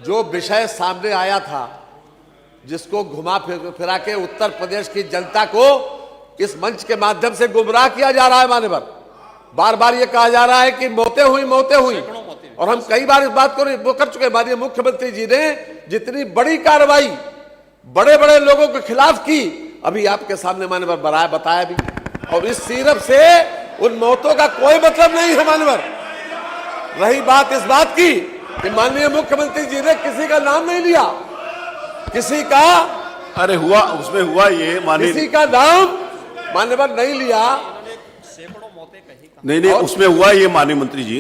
जो विषय सामने आया था, जिसको घुमा फिरा के उत्तर प्रदेश की जनता को इस मंच के माध्यम से गुमराह किया जा रहा है मान्यवर। बार बार ये कहा जा रहा है कि मौतें हुई, और हम कई बार इस बात को कर चुके। माननीय मुख्यमंत्री जी ने जितनी बड़ी कार्रवाई बड़े बड़े लोगों के खिलाफ की, अभी आपके सामने मान्यवर बताया भी, और इस सिर्फ से उन मौतों का कोई मतलब नहीं है मान्यवर। रही बात इस बात की कि माननीय मुख्यमंत्री जी ने किसी का नाम नहीं लिया, किसी का, अरे हुआ, उसमें हुआ ये किसी का नाम मान्यवर नहीं लिया। नहीं, उसमें हुआ ये माननीय मंत्री जी,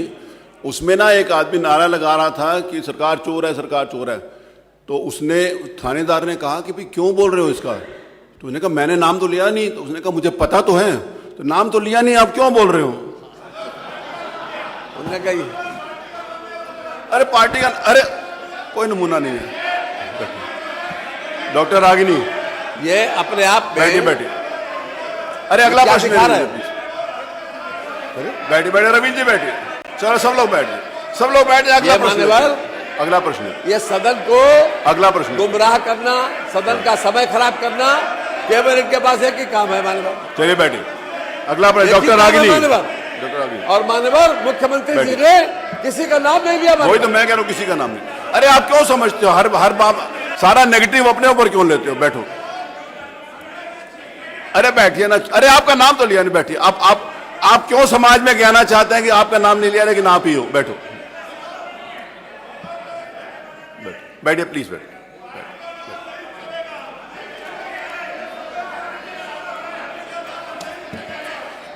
उसमें ना एक आदमी नारा लगा रहा था कि सरकार चोर है, सरकार चोर है। तो उसने, थानेदार ने कहा कि भाई क्यों बोल रहे हो इसका? तो उसने कहा मैंने नाम तो लिया नहीं। तो उसने कहा मुझे पता तो है, तो नाम तो लिया नहीं, आप क्यों बोल रहे हो? उन्होंने कहा अरे पार्टी का, अरे कोई नमूना नहीं है। डॉक्टर रागिनी, ये अपने आप बैठिए। अरे अगला प्रश्न है, बैठिए रवींद्र जी बैठिए। चलो सब लोग बैठ जाए। अगला प्रश्न ये सदन को अगला प्रश्न गुमराह करना, सदन का समय खराब करना, केवल इनके पास एक ही काम है मान्यवर। चलिए बैठिए। अगला प्रश्न डॉक्टर रागिनी। और मान्यवर मुख्यमंत्री जी ने किसी का नाम नहीं लिया। वही तो मैं कह रहा हूँ, किसी का नाम नहीं। अरे आप क्यों समझते हो, हर बात सारा नेगेटिव अपने ऊपर क्यों लेते हो? बैठो। अरे बैठिए ना। अरे आपका नाम तो लिया नहीं, बैठिए। आप क्यों समाज में कहना चाहते हैं कि आपका नाम नहीं लिया, लेकिन आप ही हो? बैठो, बैठिए प्लीज, बैठिए।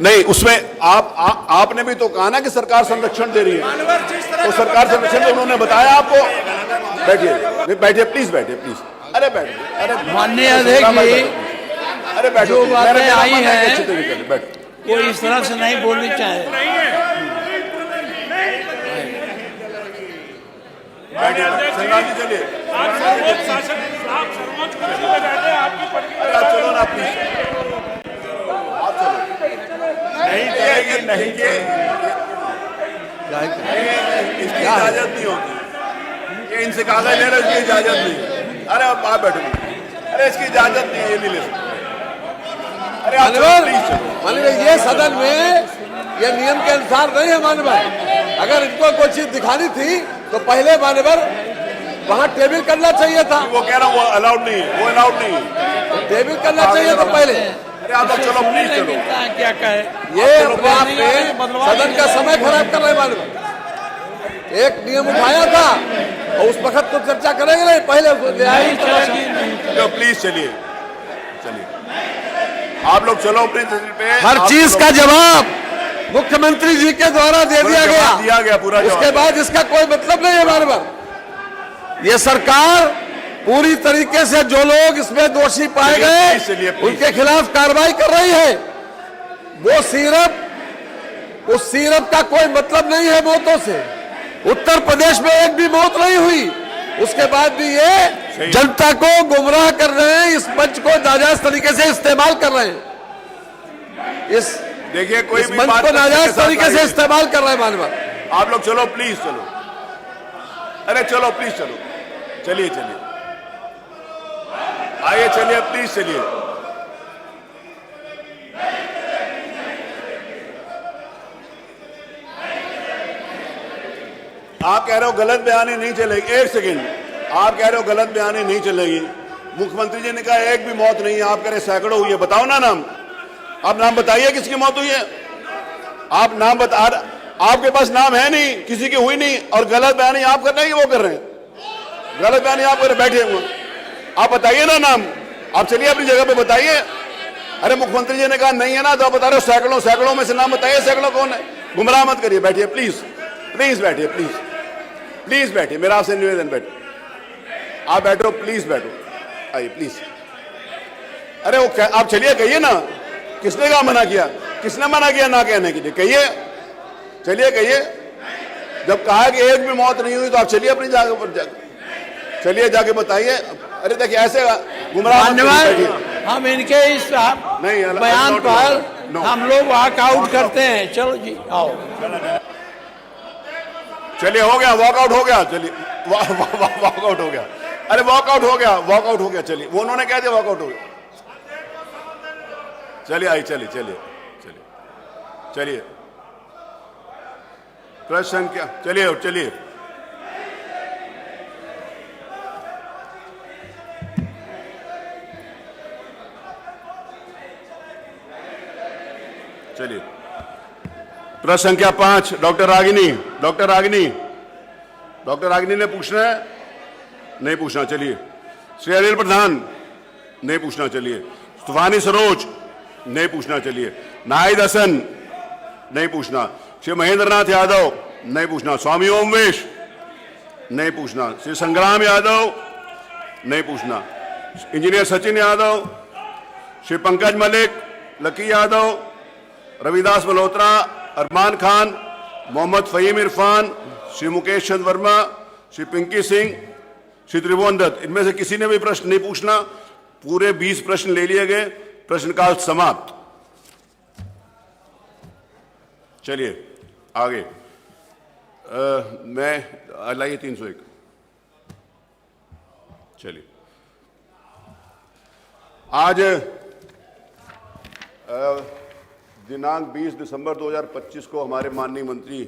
नहीं, उसमें आपने भी तो कहा ना कि सरकार संरक्षण दे रही है, तो सरकार संरक्षण तो उन्होंने बताया आपको। बैठिए प्लीज, बैठिए। अरे बैठिए। अरे माननीय अध्यक्ष जी, अरे बैठो, जो बातें आई हैं बैठो। वो इस तरह से नहीं बोलनी चाहिए। चलिए, चलो ना प्लीज। नहीं, इसकी इजाजत नहीं होती। ये इनसे कागज ले रहे, इसकी इजाजत नहीं। अरे आप बैठो। अरे इसकी इजाजत नहीं है, ये नहीं ले सकते। अरे माननीय, ये सदन में ये नियम के अनुसार नहीं है मान्यवर। अगर इनको कोई चीज दिखानी थी तो पहले मान्यवर वहाँ टेबल करना चाहिए था। वो कह रहा हूँ, वो अलाउड नहीं है, वो अलाउड नहीं है। टेबल करना चाहिए था पहले। अरे आप चलो प्लीज, चलो। क्या कहे, ये अपने आप में सदन का समय खराब कर रहे हैं मान्यवर। एक नियम उठाया था और उस वक्त तो चर्चा करेंगे नहीं, पहले तो प्लीज चलिए। आप लोग चलो अपनी पे। हर चीज का जवाब मुख्यमंत्री जी के द्वारा दे दिया गया पूरा। उसके बाद इसका कोई मतलब नहीं है मान्यवर। ये सरकार पूरी तरीके से जो लोग इसमें दोषी पाए गए उनके खिलाफ कार्रवाई कर रही है। वो उस सिरप का कोई मतलब नहीं है मौतों से। उत्तर प्रदेश में एक भी मौत नहीं हुई, उसके बाद भी ये जनता को गुमराह कर रहे हैं, इस मंच को नाजायज तरीके से इस्तेमाल कर रहे हैं। देखिए, कोई इस मंच को नाजायज तरीके से इस्तेमाल कर रहे हैं मान्यवर। आप लोग चलो प्लीज, चलो। अरे चलो प्लीज, चलो। चलिए आइए, चलिए प्लीज, चलिए। आप कह रहे हो गलत बयानी नहीं चलेगी। एक सेकेंड, आप कह रहे हो गलत बयानी नहीं चलेगी। मुख्यमंत्री जी ने कहा एक भी मौत नहीं है, आप कह रहे सैकड़ों हुई है। बताओ ना नाम, आप नाम बताइए किसकी मौत हुई है। आप नाम बता, आपके पास नाम है नहीं, किसी की हुई नहीं, और गलत बयानी आप कर रहे हैं, वो कर रहे हैं। गलत बयानी आप कर रहे, बैठे हुए। आप बताइए ना नाम, आप चलिए अपनी जगह पे बताइए। अरे मुख्यमंत्री जी ने कहा नहीं है ना, तो आप बता रहे हो सैकड़ों में से नाम बताइए, सैकड़ों कौन है? गुमराह मत करिए, बैठिए प्लीज, बैठिए प्लीज बैठिए। मेरा आपसे निवेदन, बैठिए। आप बैठो प्लीज, बैठो, आइए प्लीज। अरे वो आप चलिए, कहिए ना, किसने कहा मना किया? किसने मना किया ना कहने के लिए? कहिए, चलिए कहिए। जब कहा कि एक भी मौत नहीं हुई तो आप चलिए अपनी जगह पर, चलिए जाके बताइए। अरे देखिए, ऐसे गुमराह हम इनके इस बयान पर हम लोग वॉकआउट करते हैं। चलो जी, आओ। चलिए हो गया, वॉकआउट हो गया, चलिए वॉकआउट हो गया, अरे वॉकआउट हो गया, वॉकआउट हो गया, चलिए वो उन्होंने कह दिया वॉकआउट हो गया। चलिए आई, चलिए चलिए चलिए चलिए प्रश्न संख्या, चलिए चलिए चलिए प्रश्न संख्या 5 doctor Ragini, doctor Ragini, doctor Ragini ने पूछना है, नहीं पूछना, चलिए। श्री अनिल प्रधान, नहीं पूछना, चलिए। तूफानी सरोज, नहीं पूछना, चलिए। नाहिद हसन, नहीं पूछना। श्री महेंद्र नाथ यादव, नहीं पूछना। स्वामी ओमवेश, नहीं पूछना। श्री संग्राम यादव, नहीं पूछना। इंजीनियर सचिन यादव, श्री पंकज मलिक, लकी यादव, रविदास मल्होत्रा, अरमान खान, मोहम्मद फहीम इरफान, श्री मुकेश चंद वर्मा, श्री पिंकी सिंह, श्री त्रिभुवन दत्त, इनमें से किसी ने भी प्रश्न नहीं पूछना। पूरे 20 प्रश्न ले लिए गए, प्रश्नकाल समाप्त। चलिए आगे, मैं लाइए 301, चलिए। आज दिनांक 20 दिसंबर 2025 को हमारे माननीय मंत्री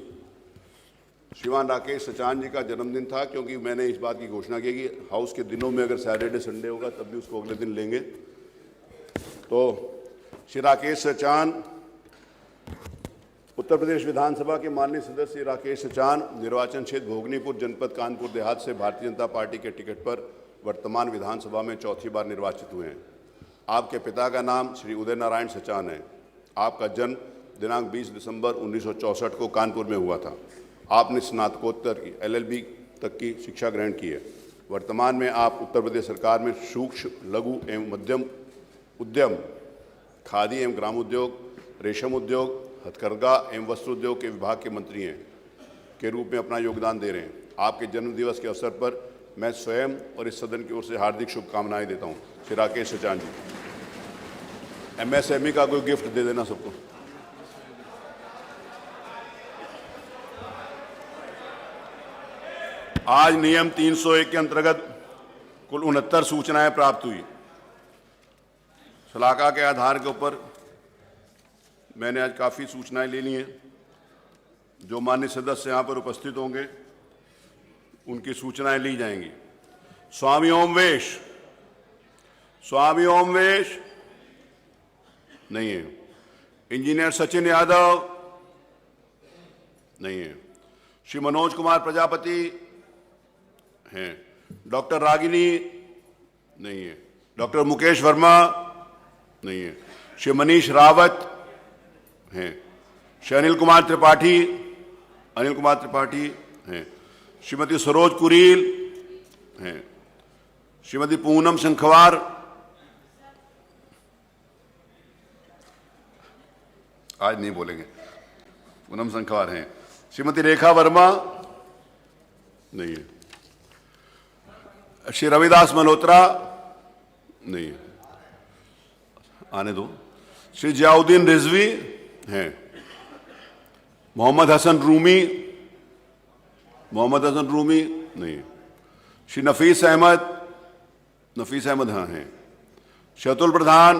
श्रीमान राकेश सचान जी का जन्मदिन था, क्योंकि मैंने इस बात की घोषणा की कि हाउस के दिनों में अगर सैटरडे संडे होगा तब भी उसको अगले दिन लेंगे। तो श्री राकेश सचान, उत्तर प्रदेश विधानसभा के माननीय सदस्य राकेश सचान निर्वाचन क्षेत्र भोगनीपुर, जनपद कानपुर देहात से भारतीय जनता पार्टी के टिकट पर वर्तमान विधानसभा में चौथी बार निर्वाचित हुए हैं। आपके पिता का नाम श्री उदय नारायण सचान है। आपका जन्म दिनांक 20 दिसंबर 1964 को कानपुर में हुआ था। आपने स्नातकोत्तर की LLB तक की शिक्षा ग्रहण की है। वर्तमान में आप उत्तर प्रदेश सरकार में सूक्ष्म, लघु एवं मध्यम उद्यम, खादी एवं ग्रामोद्योग, रेशम उद्योग, हथकरघा एवं वस्त्र उद्योग के विभाग के मंत्री हैं के रूप में अपना योगदान दे रहे हैं। आपके जन्मदिवस के अवसर पर मैं स्वयं और इस सदन की ओर से हार्दिक शुभकामनाएं देता हूं। श्री राकेश सचान जी, MSME का कोई गिफ्ट दे देना सबको। आज नियम 301 के अंतर्गत कुल 69 सूचनाएं प्राप्त हुई। सलाहकार के आधार के ऊपर मैंने आज काफ़ी सूचनाएं ले ली हैं। जो माननीय सदस्य यहाँ पर उपस्थित होंगे उनकी सूचनाएं ली जाएंगी। स्वामी ओमवेश, स्वामी ओमवेश नहीं है। इंजीनियर सचिन यादव नहीं है। श्री मनोज कुमार प्रजापति हैं। डॉक्टर रागिनी नहीं है। डॉक्टर मुकेश वर्मा नहीं है। श्री मनीष रावत हैं। श्री अनिल कुमार त्रिपाठी हैं। श्रीमती सरोज कुरील हैं। श्रीमती पूनम शंखवार, आज नहीं बोलेंगे, पूनम शंखवार हैं। श्रीमती रेखा वर्मा नहीं है। श्री रविदास मल्होत्रा नहीं है, आने दो। श्री जियाउद्दीन रिजवी हैं। मोहम्मद हसन रूमी नहीं है। श्री नफीस अहमद हाँ हैं। श्री अतुल प्रधान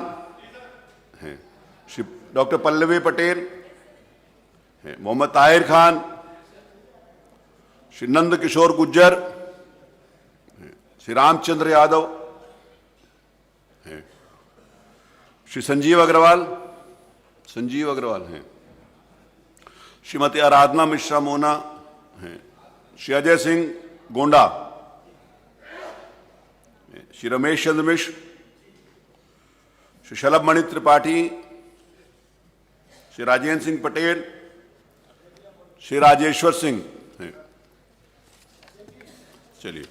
हैं। श्री डॉक्टर पल्लवी पटेल हैं। मोहम्मद ताहिर खान, श्री नंद किशोर गुज्जर हैं। श्री रामचंद्र यादव हैं। श्री संजीव अग्रवाल हैं। श्रीमती आराधना मिश्रा मोना हैं। श्री अजय सिंह गोंडा, श्री रमेश चंद्र मिश्र, श्री शलभ मणि त्रिपाठी, श्री राजेंद्र सिंह पटेल, श्री राजेश्वर सिंह हैं। चलिए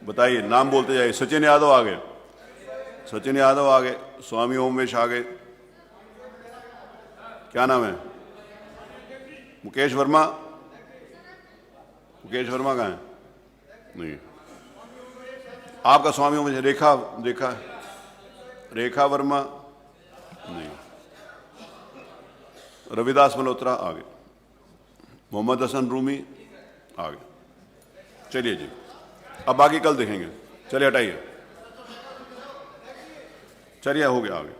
बताइए, नाम बोलते जाइए। सचिन यादव आ गए, स्वामी ओमवेश आ गए। क्या नाम है? मुकेश वर्मा कहाँ है? नहीं। आपका स्वामी ओमवेश। रेखा वर्मा नहीं। रविदास मल्होत्रा आ गए। मोहम्मद हसन रूमी आ गए। चलिए जी, अब बाकी कल देखेंगे। चलिए हटाइए, चलिए हो गया आगे।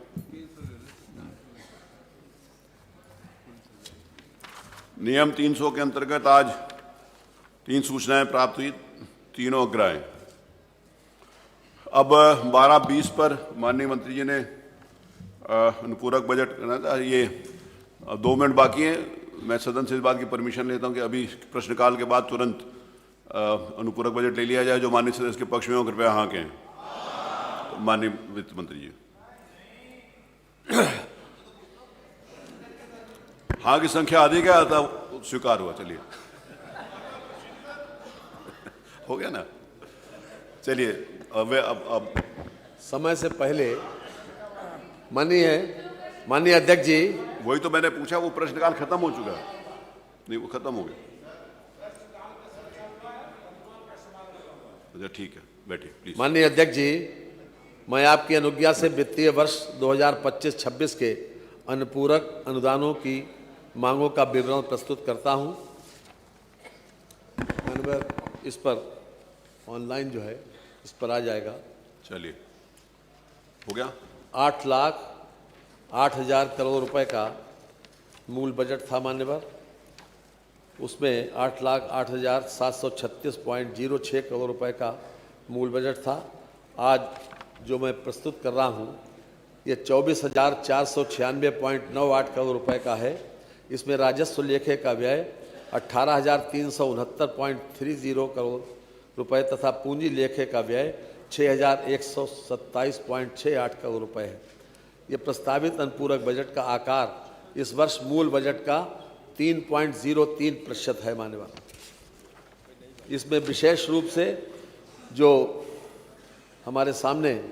नियम 300 के अंतर्गत आज 3 सूचनाएं प्राप्त हुई, तीनों अग्राह्य। अब 12:20 पर माननीय मंत्री जी ने अनुपूरक बजट करना था। ये 2 मिनट बाकी हैं। मैं सदन से इस बात की परमिशन लेता हूं कि अभी प्रश्नकाल के बाद तुरंत अनुपूरक बजट ले लिया जाए। जो माननीय सदस्य के पक्ष में हो कृपया हाँ कहें। तो माननीय वित्त मंत्री जी, हाँ की संख्या अधिक है, था स्वीकार हुआ। चलिए हो गया ना। चलिए अब समय से पहले माननीय अध्यक्ष जी, वही तो मैंने पूछा, वो प्रश्नकाल खत्म हो चुका है। नहीं, वो खत्म हो गया। अच्छा ठीक है, बैठिए प्लीज। माननीय अध्यक्ष जी, मैं आपकी अनुज्ञा से वित्तीय वर्ष 2025-26 के अनुपूरक अनुदानों की मांगों का विवरण प्रस्तुत करता हूं। माननीय, इस पर ऑनलाइन जो है इस पर आ जाएगा। चलिए हो गया। 8,08,000 करोड़ रुपए का मूल बजट था मान्यवर। उसमें 8,08,736.06 करोड़ रुपए का मूल बजट था। आज जो मैं प्रस्तुत कर रहा हूं ये 24,496.98 करोड़ रुपए का है। इसमें राजस्व लेखे का व्यय 18,369.30 करोड़ रुपए तथा पूंजी लेखे का व्यय 6,127.68 करोड़ रुपए है। ये प्रस्तावित अनुपूरक बजट का आकार इस वर्ष मूल बजट का 3.03% है मान्यवर। इसमें विशेष रूप से जो हमारे सामने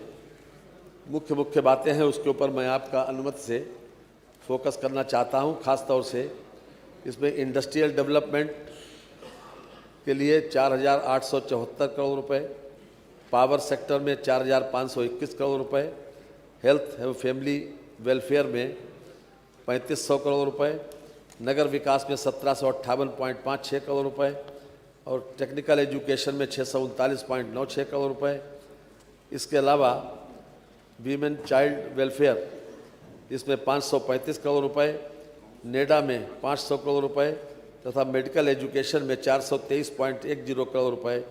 मुख्य बातें हैं उसके ऊपर मैं आपका अनुमति से फोकस करना चाहता हूं। खास तौर से इसमें इंडस्ट्रियल डेवलपमेंट के लिए 4,874 करोड़ रुपए, पावर सेक्टर में 4,521 करोड़ रुपए, हेल्थ एवं फैमिली वेलफेयर में 3,500 करोड़ रुपए, नगर विकास में 1,758.56 करोड़ रुपए और टेक्निकल एजुकेशन में 639.96 करोड़ रुपए। इसके अलावा वीमेन चाइल्ड वेलफेयर इसमें 535 करोड़ रुपए, नेडा में 500 करोड़ रुपए तथा मेडिकल एजुकेशन में 423.10 करोड़ रुपए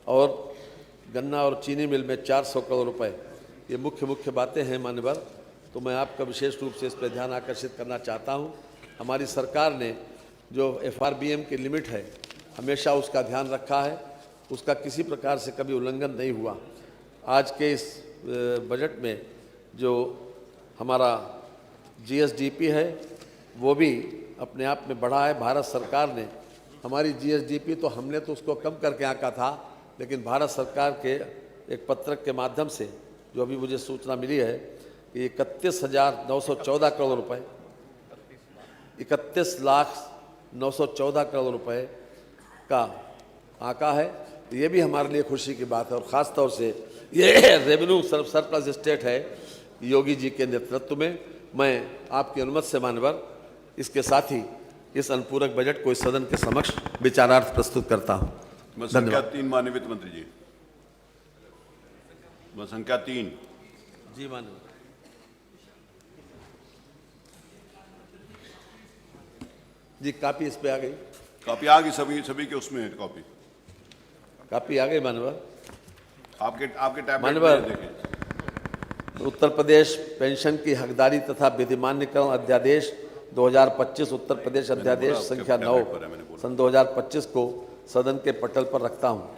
और गन्ना और चीनी मिल में 400 करोड़ रुपए। ये मुख्य बातें हैं मान्यवर। तो मैं आपका विशेष रूप से इस पर ध्यान आकर्षित करना चाहता हूं। हमारी सरकार ने जो FRBM की लिमिट है हमेशा उसका ध्यान रखा है, उसका किसी प्रकार से कभी उल्लंघन नहीं हुआ। आज के इस बजट में जो हमारा GSDP है वो भी अपने आप में बढ़ा है। भारत सरकार ने हमारी GSDP तो हमने तो उसको कम करके आंका था, लेकिन भारत सरकार के एक पत्रक के माध्यम से जो अभी मुझे सूचना मिली है कि 31,914 करोड़ रुपए, 31,914 करोड़ रुपए का आंका है। ये भी हमारे लिए खुशी की बात है और ख़ास तौर से ये रेवेन्यू सरप्लस स्टेट है योगी जी के नेतृत्व में। मैं आपकी अनुमति से मान्यवर इसके साथ ही इस अनुपूरक बजट को इस सदन के समक्ष विचारार्थ प्रस्तुत करता हूं। संख्या 3 माननीय वित्त मंत्री जी। संख्या 3 जी माननीय जी। कापी इस पे आ गई, कॉपी आ गई, सभी के उसमें है कापी आ गई माननीय। आपके टैबलेट माननीय, में देखें। उत्तर प्रदेश पेंशन की हकदारी तथा विधिमान्यकरण अध्यादेश 2025 उत्तर प्रदेश अध्यादेश संख्या 9 सन 2025 को सदन के पटल पर रखता हूं।